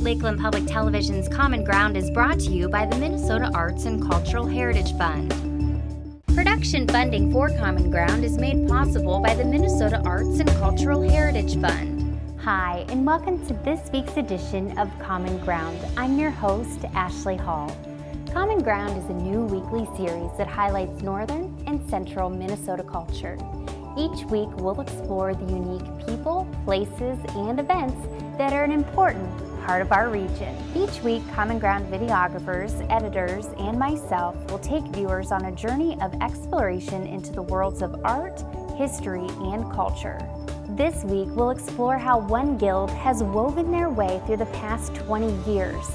Lakeland Public Television's Common Ground is brought to you by the Minnesota Arts and Cultural Heritage Fund. Production funding for Common Ground is made possible by the Minnesota Arts and Cultural Heritage Fund. Hi, and welcome to this week's edition of Common Ground. I'm your host, Ashley Hall. Common Ground is a new weekly series that highlights northern and central Minnesota culture. Each week, we'll explore the unique people, places, and events that are an important part of our region. Each week, Common Ground videographers, editors, and myself will take viewers on a journey of exploration into the worlds of art, history, and culture. This week, we'll explore how one guild has woven their way through the past 20 years.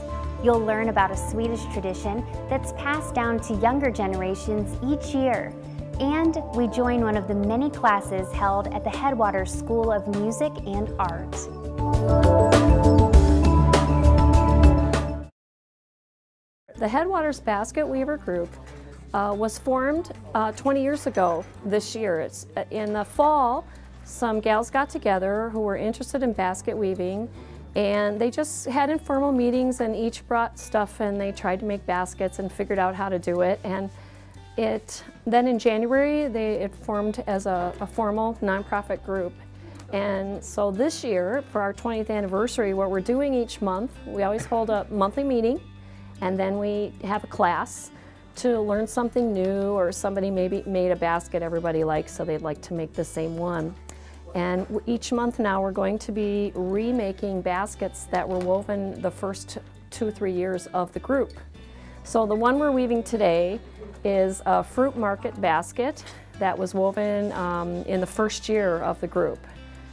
You'll learn about a Swedish tradition that's passed down to younger generations each year. And we join one of the many classes held at the Headwaters School of Music and Art. The Headwaters Basket Weaver Group was formed 20 years ago this year. In the fall, some gals got together who were interested in basket weaving, and they just had informal meetings and each brought stuff and they tried to make baskets and figured out how to do it. And then in January, it formed as a formal nonprofit group. And so this year, for our 20th anniversary, what we're doing each month, we always hold a monthly meeting, and then we have a class to learn something new, or somebody maybe made a basket everybody likes, so they'd like to make the same one. And each month now we're going to be remaking baskets that were woven the first 2-3 years of the group. So the one we're weaving today is a fruit market basket that was woven in the first year of the group.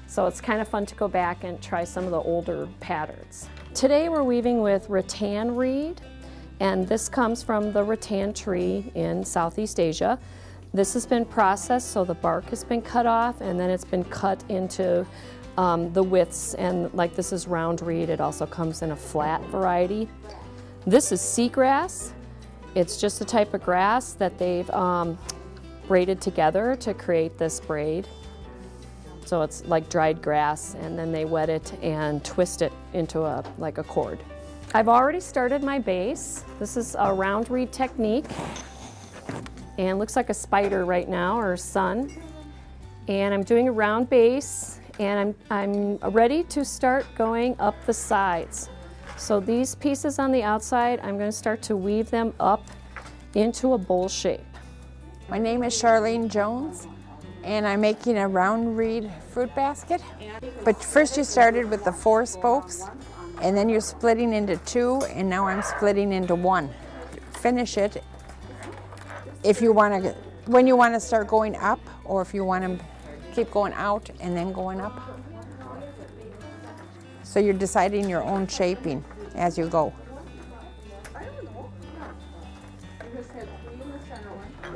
So it's kind of fun to go back and try some of the older patterns. Today we're weaving with rattan reed, and this comes from the rattan tree in Southeast Asia. This has been processed, so the bark has been cut off and then it's been cut into the widths, and like this is round reed. It also comes in a flat variety. This is seagrass. It's just a type of grass that they've braided together to create this braid. So it's like dried grass, and then they wet it and twist it into like a cord. I've already started my base. This is a round reed technique, and looks like a spider right now, or a sun. And I'm doing a round base, and I'm ready to start going up the sides. So these pieces on the outside, I'm going to start to weave them up into a bowl shape. My name is Charlene Jones, and I'm making a round reed fruit basket. But first you started with the 4 spokes, and then you're splitting into 2, and now I'm splitting into 1. Finish it if you want to, when you want to start going up, or if you want to keep going out and then going up. So you're deciding your own shaping as you go.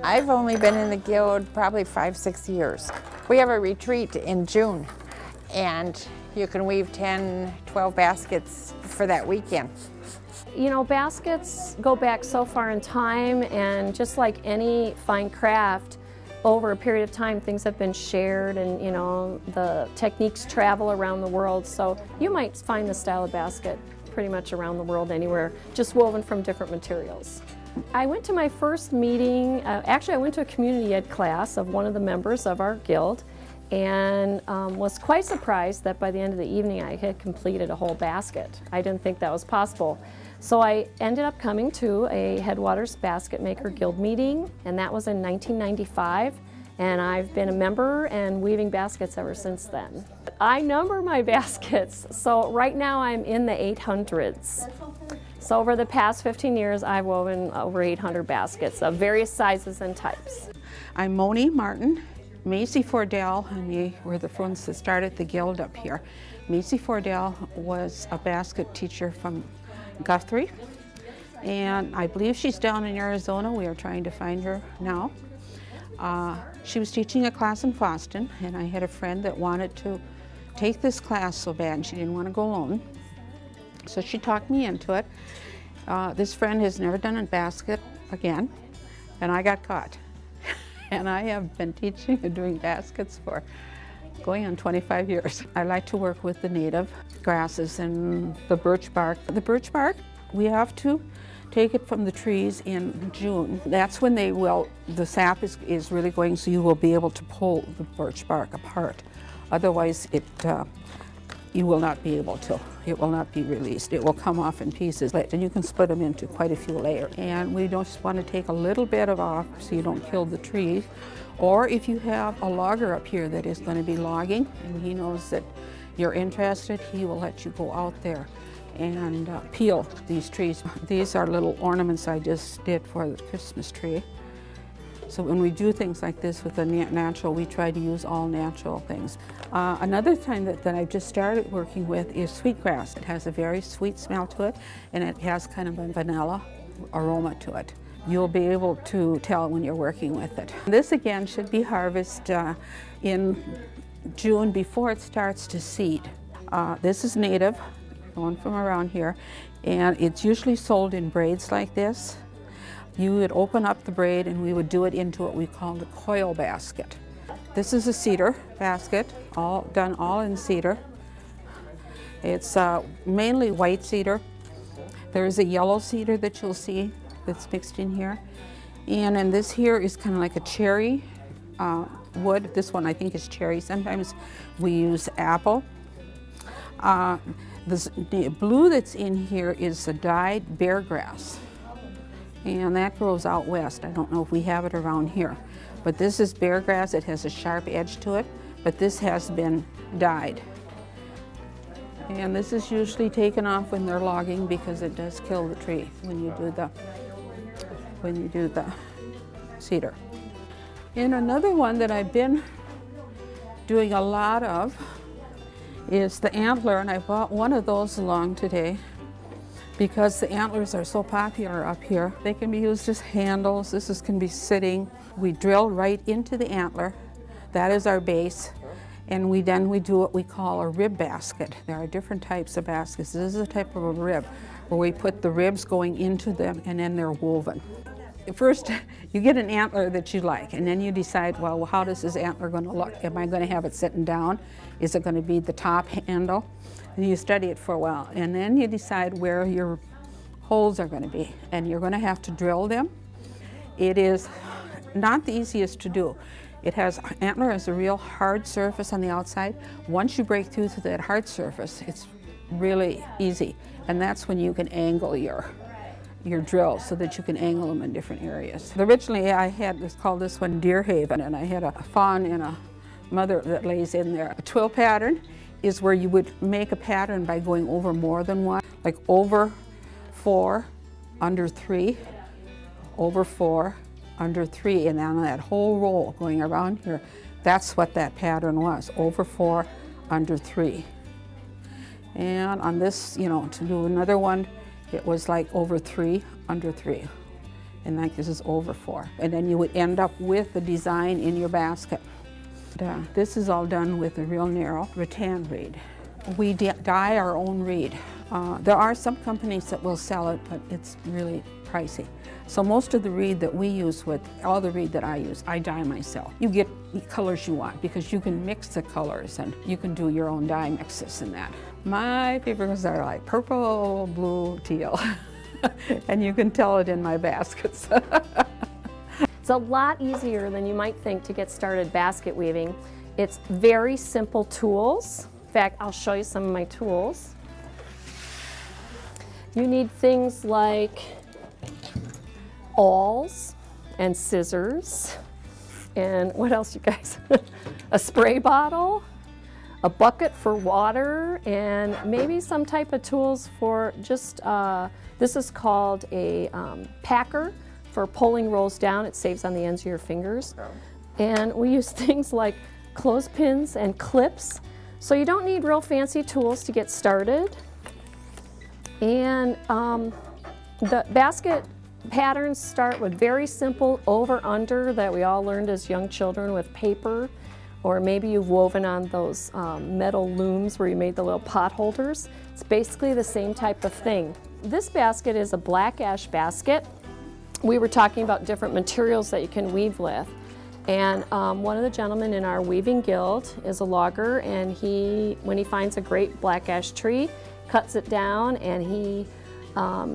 I've only been in the guild probably 5-6 years. We have a retreat in June, and you can weave 10-12 baskets for that weekend. You know, baskets go back so far in time, and just like any fine craft, over a period of time things have been shared, and you know, the techniques travel around the world, so you might find the style of basket pretty much around the world anywhere, just woven from different materials. I went to my first meeting, actually I went to a community ed class of one of the members of our guild, and was quite surprised that by the end of the evening I had completed a whole basket. I didn't think that was possible. So I ended up coming to a Headwaters Basket Maker Guild meeting, and that was in 1995, and I've been a member and weaving baskets ever since then. I number my baskets, so right now I'm in the 800s. So over the past 15 years I've woven over 800 baskets of various sizes and types. I'm Moni Martin. Macy Fordell and me were the ones that started the guild up here. Macy Fordell was a basket teacher from Guthrie, and I believe she's down in Arizona. We are trying to find her now. She was teaching a class in Boston, and I had a friend that wanted to take this class so bad, and she didn't want to go alone. So she talked me into it. This friend has never done a basket again, and I got caught. And I have been teaching and doing baskets for going on 25 years. I like to work with the native grasses and the birch bark. The birch bark, we have to take it from the trees in June. That's when the sap is really going, so you will be able to pull the birch bark apart. Otherwise, you will not be able to. It will not be released. It will come off in pieces, and you can split them into quite a few layers. And we just want to take a little bit of off so you don't kill the tree. Or if you have a logger up here that is going to be logging, and he knows that you're interested, he will let you go out there and peel these trees. These are little ornaments I just did for the Christmas tree. So when we do things like this with the natural, we try to use all natural things. Another thing that I've just started working with is sweetgrass. It has a very sweet smell to it, and it has kind of a vanilla aroma to it. You'll be able to tell when you're working with it. This again should be harvested in June before it starts to seed. This is native, one from around here, and it's usually sold in braids like this. You would open up the braid and we would do it into what we call the coil basket. This is a cedar basket, done all in cedar. It's mainly white cedar. There's a yellow cedar that you'll see that's mixed in here. And then this here is kind of like a cherry wood. This one I think is cherry. Sometimes we use apple. The blue that's in here is a dyed bear grass. And that grows out west. I don't know if we have it around here. But this is bear grass. It has a sharp edge to it, but this has been dyed. And this is usually taken off when they're logging because it does kill the tree when you do the cedar. And another one that I've been doing a lot of is the antler, and I bought one of those along today because the antlers are so popular up here. They can be used as handles. This can be sitting. We drill right into the antler. That is our base. And we do what we call a rib basket. There are different types of baskets. This is a type of a rib where we put the ribs going into them and then they're woven. First, you get an antler that you like, and then you decide, well, how does this antler going to look? Am I going to have it sitting down? Is it going to be the top handle? And you study it for a while, and then you decide where your holes are going to be, and you're going to have to drill them. It is not the easiest to do. Antler has a real hard surface on the outside. Once you break through to that hard surface, it's really easy, and that's when you can angle your drills so that you can angle them in different areas. Originally I called this one Deer Haven, and I had a fawn and a mother that lays in there. A twill pattern is where you would make a pattern by going over more than one, like over 4, under 3, over 4, under 3, and on that whole roll going around here, that's what that pattern was, over 4, under 3. And on this, to do another one, it was like over 3, under 3. And like this is over 4. And then you would end up with the design in your basket. This is all done with a real narrow rattan reed. We dye our own reed. There are some companies that will sell it, but it's really pricey. So most of the reed that we use all the reed that I use, I dye myself. You get the colors you want because you can mix the colors and you can do your own dye mixes in that. My favorites are like purple, blue, teal. And you can tell it in my baskets. It's a lot easier than you might think to get started basket weaving. It's very simple tools. In fact, I'll show you some of my tools. You need things like awls and scissors, and what else, you guys? A spray bottle, a bucket for water, and maybe some type of tools for just, this is called a packer for pulling rolls down. It saves on the ends of your fingers. And we use things like clothespins and clips. So you don't need real fancy tools to get started. And the basket patterns start with very simple over-under that we all learned as young children with paper, or maybe you've woven on those metal looms where you made the little pot holders. It's basically the same type of thing. This basket is a black ash basket. We were talking about different materials that you can weave with. And one of the gentlemen in our weaving guild is a logger, and when he finds a great black ash tree, cuts it down, and he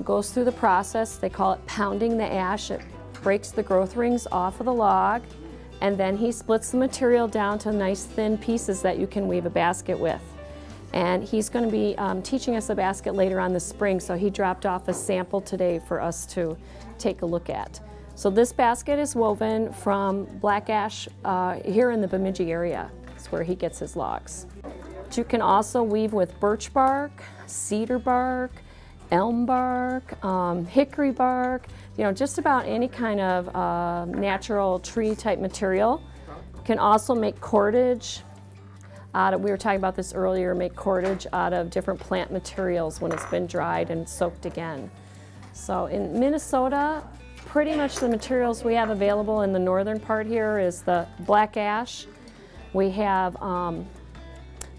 goes through the process. They call it pounding the ash. It breaks the growth rings off of the log, and then he splits the material down to nice thin pieces that you can weave a basket with. And he's going to be teaching us a basket later on this spring, so he dropped off a sample today for us to take a look at. So this basket is woven from black ash here in the Bemidji area. That's where he gets his logs. But you can also weave with birch bark, cedar bark, elm bark, hickory bark, you know, just about any kind of natural tree type material. You can also make cordage we were talking about this earlier, make cordage out of different plant materials when it's been dried and soaked again. So in Minnesota, pretty much the materials we have available in the northern part here is the black ash. We have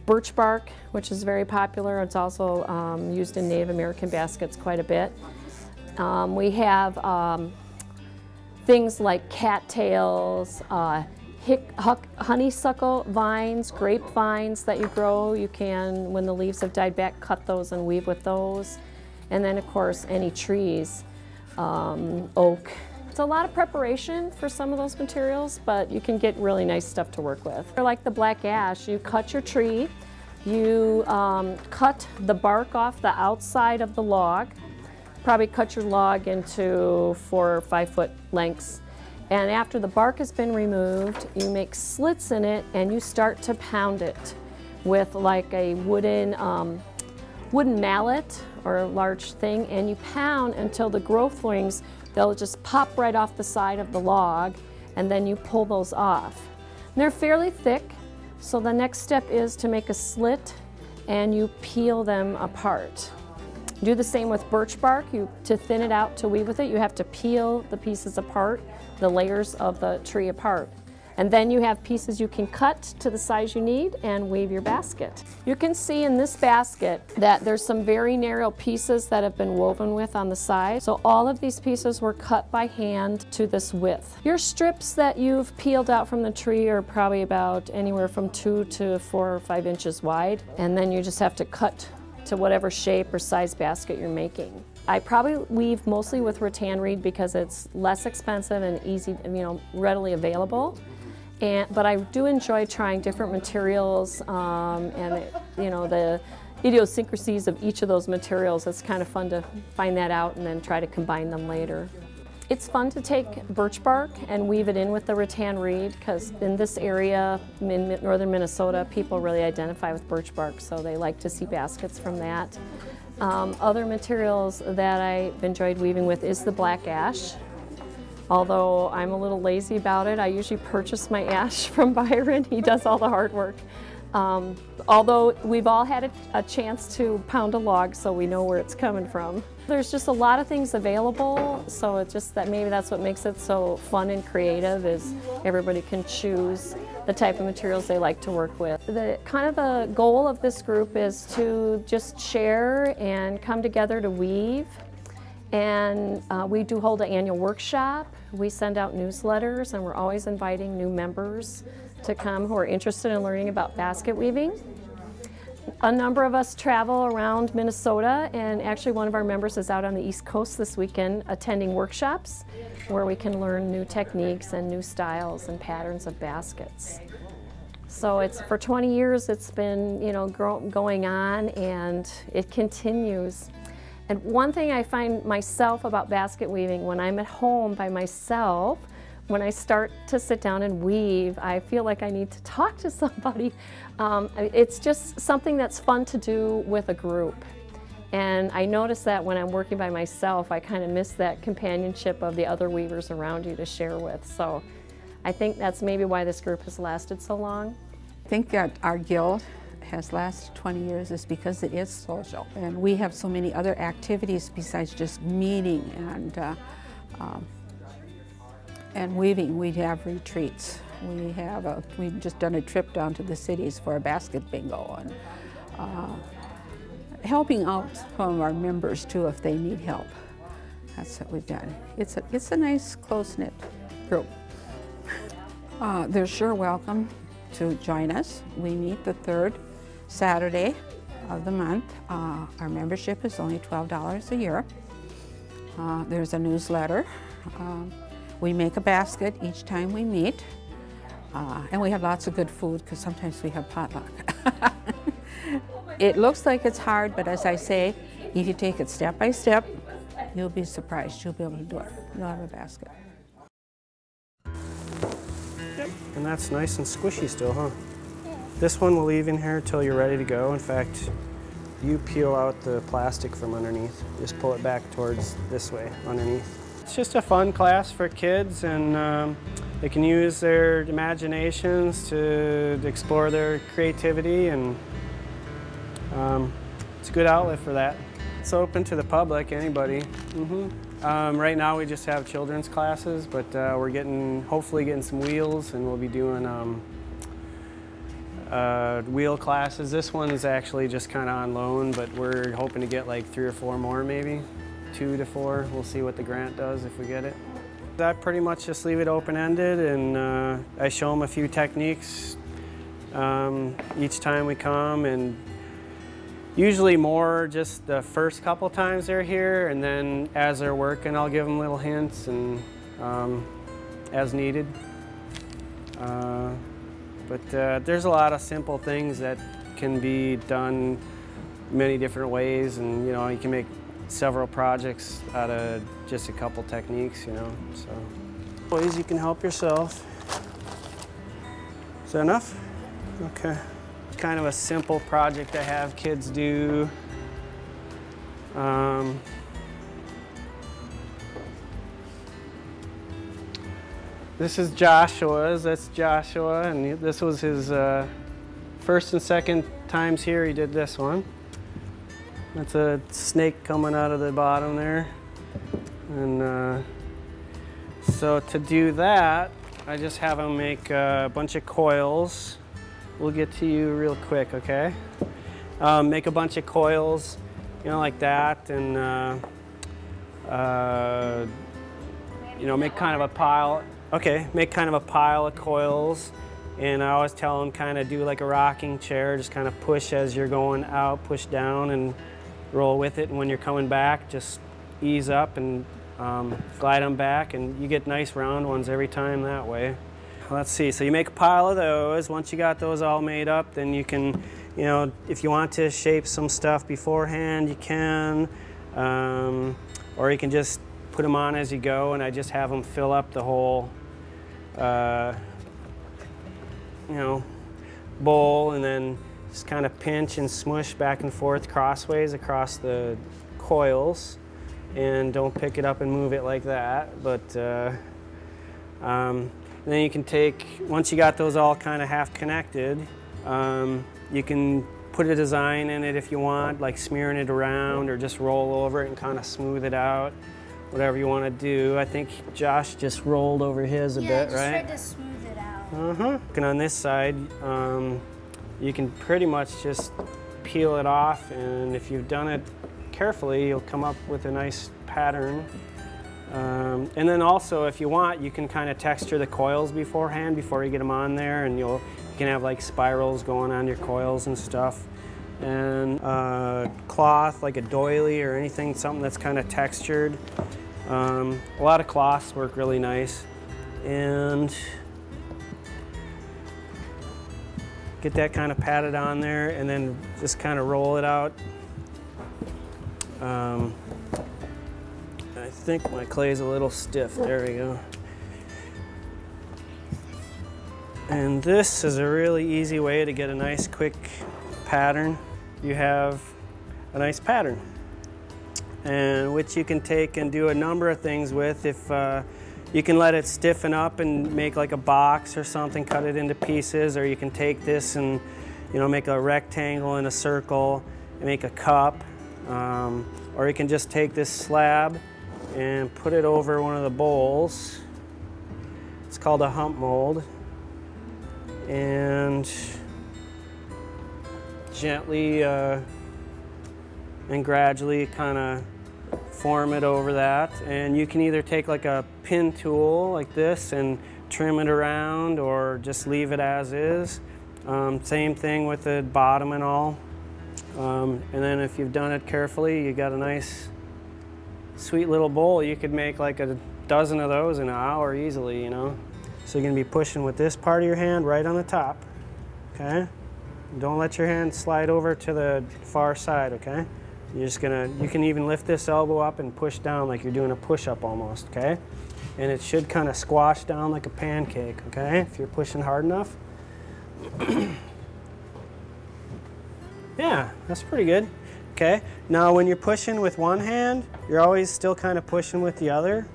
birch bark, which is very popular. It's also used in Native American baskets quite a bit. We have things like cattails, honeysuckle vines, grapevines that you grow. You can, when the leaves have died back, cut those and weave with those. And then of course any trees, oak. It's a lot of preparation for some of those materials, but you can get really nice stuff to work with. Like the black ash, you cut your tree, you cut the bark off the outside of the log, probably cut your log into 4 or 5 foot lengths. And after the bark has been removed, you make slits in it and you start to pound it with like a wooden mallet or a large thing, and you pound until the growth rings, they'll just pop right off the side of the log, and then you pull those off. And they're fairly thick, so the next step is to make a slit and you peel them apart. Do the same with birch bark. To thin it out to weave with it, you have to peel the pieces apart, the layers of the tree apart. And then you have pieces you can cut to the size you need and weave your basket. You can see in this basket that there's some very narrow pieces that have been woven with on the side. So all of these pieces were cut by hand to this width. Your strips that you've peeled out from the tree are probably about anywhere from 2 to 4 or 5 inches wide. And then you just have to cut to whatever shape or size basket you're making. I probably weave mostly with rattan reed because it's less expensive and easy, readily available. But I do enjoy trying different materials and the idiosyncrasies of each of those materials. It's kind of fun to find that out and then try to combine them later. It's fun to take birch bark and weave it in with the rattan reed, because in this area, in northern Minnesota, people really identify with birch bark, so they like to see baskets from that. Other materials that I've enjoyed weaving with is the black ash. Although I'm a little lazy about it, I usually purchase my ash from Byron. He does all the hard work. Although we've all had a chance to pound a log, so we know where it's coming from. There's just a lot of things available, so it's just that maybe that's what makes it so fun and creative, is everybody can choose the type of materials they like to work with. The goal of this group is to just share and come together to weave. And we do hold an annual workshop. We send out newsletters, and we're always inviting new members to come who are interested in learning about basket weaving. A number of us travel around Minnesota, and actually one of our members is out on the East Coast this weekend attending workshops where we can learn new techniques and new styles and patterns of baskets. So for 20 years it's been going on, and it continues. And one thing I find myself about basket weaving, when I'm at home by myself, when I start to sit down and weave, I feel like I need to talk to somebody. It's just something that's fun to do with a group. And I notice that when I'm working by myself, I kind of miss that companionship of the other weavers around you to share with. So I think that's maybe why this group has lasted so long. I think that our guild has lasted 20 years is because it is social, and we have so many other activities besides just meeting and weaving. We have retreats. We've just done a trip down to the cities for a basket bingo, and helping out some of our members too if they need help. That's what we've done. It's a nice close-knit group. They're sure welcome to join us. We meet the third Saturday of the month. Our membership is only $12 a year. There's a newsletter. We make a basket each time we meet. And we have lots of good food because sometimes we have potluck. It looks like it's hard, but as I say, if you take it step by step, you'll be surprised. You'll be able to do it. You'll have a basket. Yep. And that's nice and squishy still, huh? Yeah. This one we'll leave in here until you're ready to go. In fact, you peel out the plastic from underneath. Just pull it back towards this way, underneath. It's just a fun class for kids, and they can use their imaginations to explore their creativity, and it's a good outlet for that. It's open to the public, anybody. Right now we just have children's classes, but we're hopefully getting some wheels, and we'll be doing wheel classes. This one is actually just kind of on loan, but we're hoping to get like 3 or 4 more maybe. 2 to 4. We'll see what the grant does if we get it. I pretty much just leave it open-ended, and I show them a few techniques each time we come, and usually more just the first couple times they're here, and then as they're working I'll give them little hints and as needed. But there's a lot of simple things that can be done many different ways, and you know, you can make several projects out of just a couple techniques, you know, so. Ways you can help yourself. Is that enough? Okay. Kind of a simple project I have kids do. This is Joshua's, that's Joshua, and this was his first and second times here he did this one. That's a snake coming out of the bottom there. And so to do that, I just have him make a bunch of coils. We'll get to you real quick, okay? Make a bunch of coils, you know, like that, and you know, make kind of a pile. Okay, make kind of a pile of coils, and I always tell them kind of do like a rocking chair, just kind of push as you're going out, push down, and roll with it, and when you're coming back, just ease up and glide them back, and you get nice round ones every time that way. Let's see, so you make a pile of those. Once you got those all made up, then you can, you know, if you want to shape some stuff beforehand, you can, or you can just put them on as you go, and I just have them fill up the whole, you know, bowl, and then just kind of pinch and smush back and forth crossways across the coils, and don't pick it up and move it like that. But and then you can take, once you got those all kind of half connected, you can put a design in it if you want, like smearing it around or just roll over it and kind of smooth it out, whatever you want to do. I think Josh just rolled over his a bit, right? Yeah, just tried to smooth it out. And on this side, you can pretty much just peel it off, and if you've done it carefully, you'll come up with a nice pattern. And then also, if you want, you can kind of texture the coils beforehand, before you get them on there, and you can have like spirals going on your coils and stuff. And cloth, like a doily or anything, something that's kind of textured. A lot of cloths work really nice. And get that kind of patted on there, and then just kind of roll it out. I think my clay's a little stiff. There we go. And this is a really easy way to get a nice quick pattern. You have a nice pattern, and which you can take and do a number of things with. If you can let it stiffen up and make like a box or something, cut it into pieces, or you can take this and, you know, make a rectangle and a circle and make a cup, or you can just take this slab and put it over one of the bowls. It's called a hump mold, and gently and gradually kind of form it over that, and you can either take like a pin tool like this and trim it around, or just leave it as is. Same thing with the bottom and all. And then if you've done it carefully, you got a nice sweet little bowl. You could make like a dozen of those in an hour easily, you know. So you're gonna be pushing with this part of your hand right on the top, okay? Don't let your hand slide over to the far side, okay? You're just gonna, you can even lift this elbow up and push down like you're doing a push-up almost, okay? And it should kind of squash down like a pancake, okay? If you're pushing hard enough. Yeah, that's pretty good. Okay, now when you're pushing with one hand, you're always still kind of pushing with the other.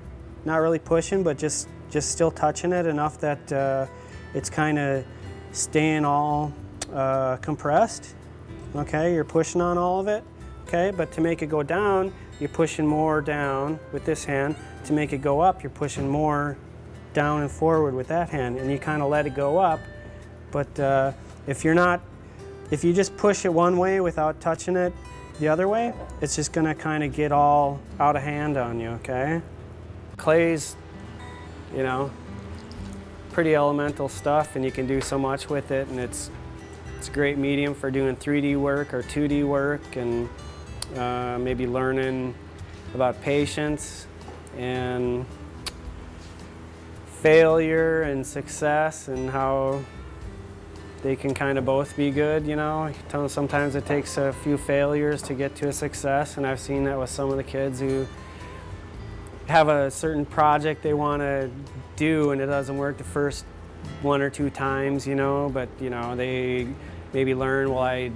Not really pushing, but just still touching it enough that it's kind of staying all compressed. Okay, you're pushing on all of it. Okay, but to make it go down, you're pushing more down with this hand. To make it go up, you're pushing more down and forward with that hand, and you kind of let it go up. But if you just push it one way without touching it the other way, it's just gonna kind of get all out of hand on you, okay? Clay's, you know, pretty elemental stuff, and you can do so much with it, and it's a great medium for doing 3D work or 2D work, and maybe learning about patience and failure and success, and how they can kind of both be good, you know. Sometimes it takes a few failures to get to a success, and I've seen that with some of the kids who have a certain project they want to do, and it doesn't work the first 1 or 2 times, you know, but, you know, they maybe learn, well,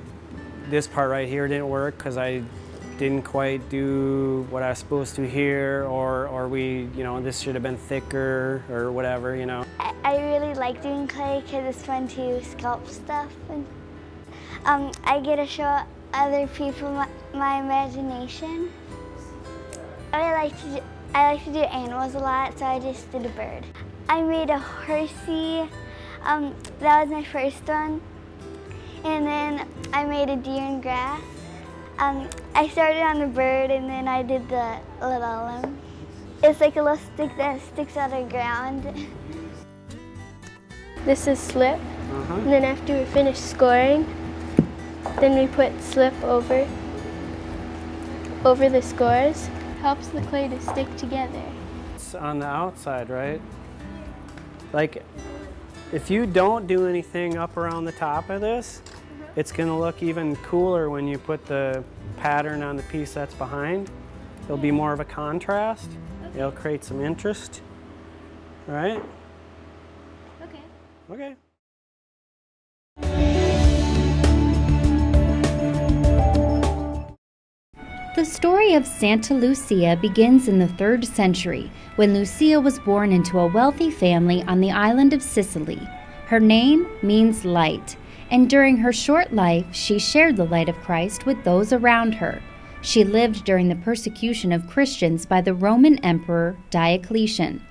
this part right here didn't work because I didn't quite do what I was supposed to here, or you know, this should have been thicker, or whatever, you know. I really like doing clay because it's fun to sculpt stuff, and I get to show other people my imagination. I like to do animals a lot, so I just did a bird. I made a horsey. That was my first one, and then I made a deer in grass. I started on the bird, and then I did the little it's like a little stick that sticks out of the ground. This is slip, and then after we finish scoring, then we put slip over the scores. Helps the clay to stick together. It's on the outside, right? Like, if you don't do anything up around the top of this, it's gonna look even cooler when you put the pattern on the piece that's behind. It'll be more of a contrast. Okay. It'll create some interest, right? Okay. Okay. The story of Sankta Lucia begins in the 3rd century, when Lucia was born into a wealthy family on the island of Sicily. Her name means light, and during her short life, she shared the light of Christ with those around her. She lived during the persecution of Christians by the Roman Emperor Diocletian.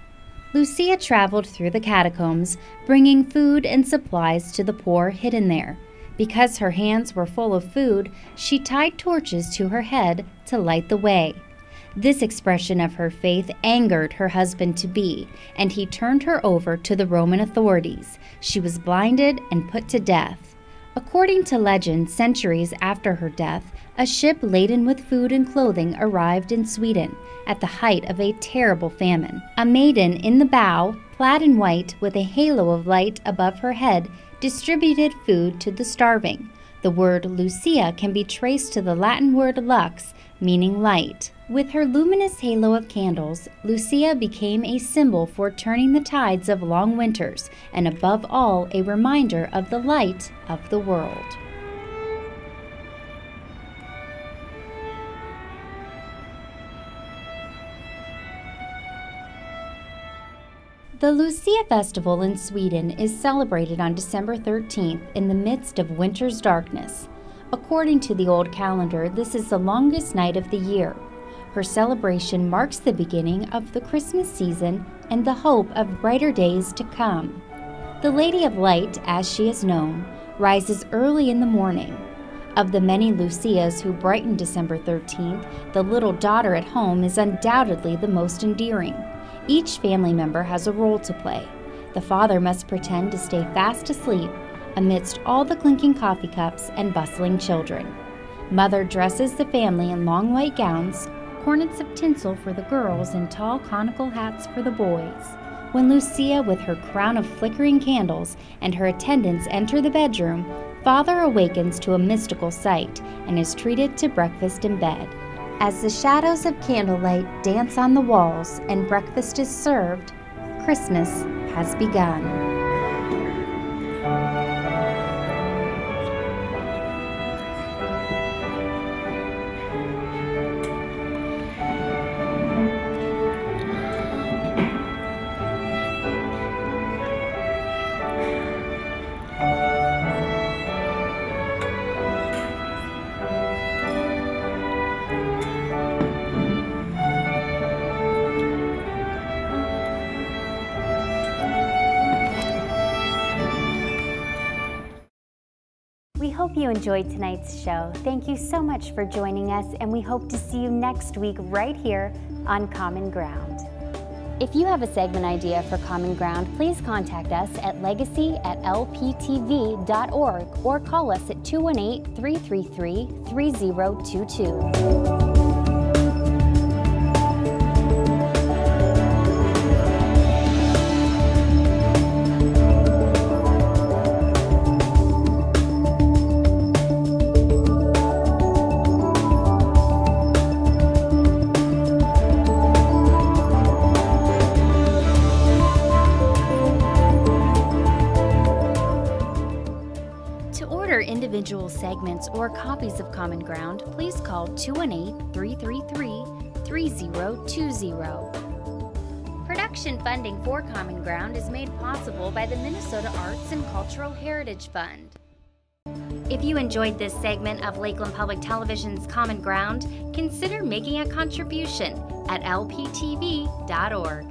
Lucia traveled through the catacombs, bringing food and supplies to the poor hidden there. Because her hands were full of food, she tied torches to her head to light the way. This expression of her faith angered her husband-to-be, and he turned her over to the Roman authorities. She was blinded and put to death. According to legend, centuries after her death, a ship laden with food and clothing arrived in Sweden at the height of a terrible famine. A maiden in the bow, clad in white with a halo of light above her head, distributed food to the starving. The word Lucia can be traced to the Latin word lux, meaning light. With her luminous halo of candles, Lucia became a symbol for turning the tides of long winters, and above all, a reminder of the light of the world. The Lucia Festival in Sweden is celebrated on December 13th in the midst of winter's darkness. According to the old calendar, this is the longest night of the year. Her celebration marks the beginning of the Christmas season and the hope of brighter days to come. The Lady of Light, as she is known, rises early in the morning. Of the many Lucias who brighten December 13th, the little daughter at home is undoubtedly the most endearing. Each family member has a role to play. The father must pretend to stay fast asleep amidst all the clinking coffee cups and bustling children. Mother dresses the family in long white gowns, cornets of tinsel for the girls and tall conical hats for the boys. When Lucia, with her crown of flickering candles and her attendants enter the bedroom, Father awakens to a mystical sight and is treated to breakfast in bed. As the shadows of candlelight dance on the walls and breakfast is served, Christmas has begun. We hope you enjoyed tonight's show. Thank you so much for joining us, and we hope to see you next week right here on Common Ground. If you have a segment idea for Common Ground, please contact us at legacy@lptv.org or call us at 218-333-3022. Individual segments or copies of Common Ground, please call 218-333-3020. Production funding for Common Ground is made possible by the Minnesota Arts and Cultural Heritage Fund. If you enjoyed this segment of Lakeland Public Television's Common Ground, consider making a contribution at lptv.org.